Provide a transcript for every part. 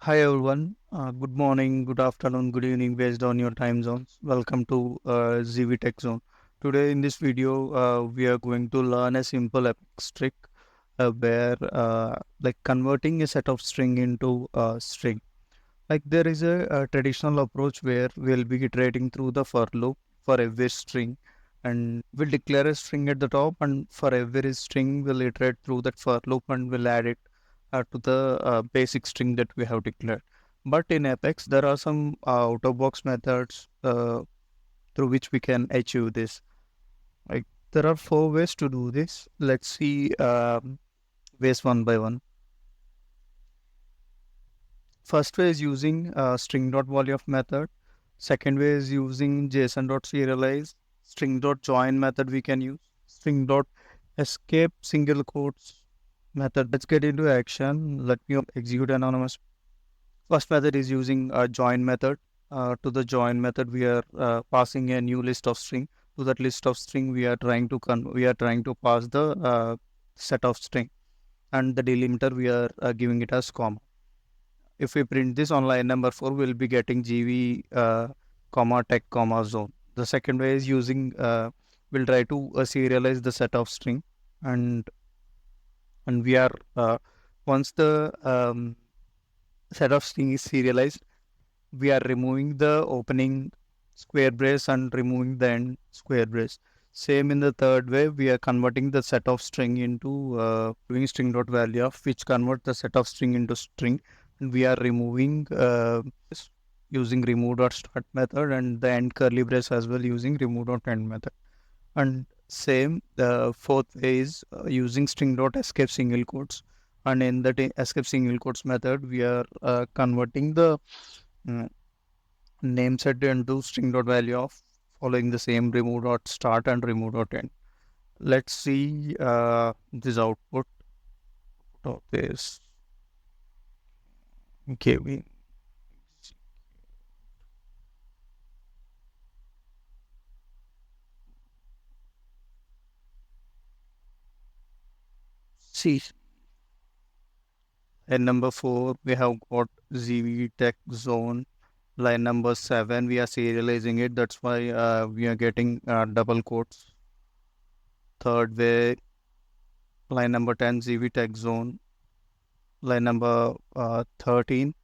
Hi everyone. Good morning, good afternoon, good evening based on your time zones. Welcome to ZV Tech Zone. Today in this video, we are going to learn a simple Apex trick where like converting a set of string into a string. Like there is a traditional approach where we'll be iterating through the for loop for every string, and we'll declare a string at the top, and for every string we'll iterate through that for loop and we'll add it to the basic string that we have declared. But in Apex, there are some out-of-box methods through which we can achieve this. Like there are four ways to do this. Let's see ways one by one. First way is using string.volume method. Second way is using json.serialize. String.join method we can use. String.escape single quotes method. Let's get into action. Let me execute anonymous. First method is using a join method. To the join method, we are passing a new list of string. To that list of string, we are trying to pass the set of string, and the delimiter we are giving it as comma. If we print this on line number 4, we'll be getting GV comma tech comma zone. The second way is using we'll try to serialize the set of string, and we are once the set of string is serialized, we are removing the opening square brace and removing the end square brace. Same in the third way, we are converting the set of string into doing string dot value of which convert the set of string into string, and we are removing using remove dot start method, and the end curly brace as well using remove dot end method. And same the fourth way is using string dot escape single quotes, and in that escape single quotes method we are converting the mm, name set into string dot value of following the same remove dot start and remove dot end. Let's see this output of this. Okay, we see in number 4 we have got ZV Tech Zone. Line number 7 we are serializing it, that's why we are getting double quotes. Third way, line number 10 ZV Tech Zone. Line number 13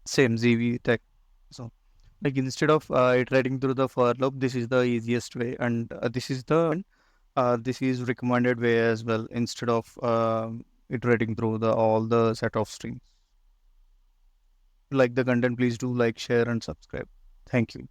same ZV Tech Zone. Like instead of iterating through the for loop, this is the easiest way, and this is recommended way as well, instead of iterating through the all the set of strings. Like the content, please do like, share, and subscribe. Thank you.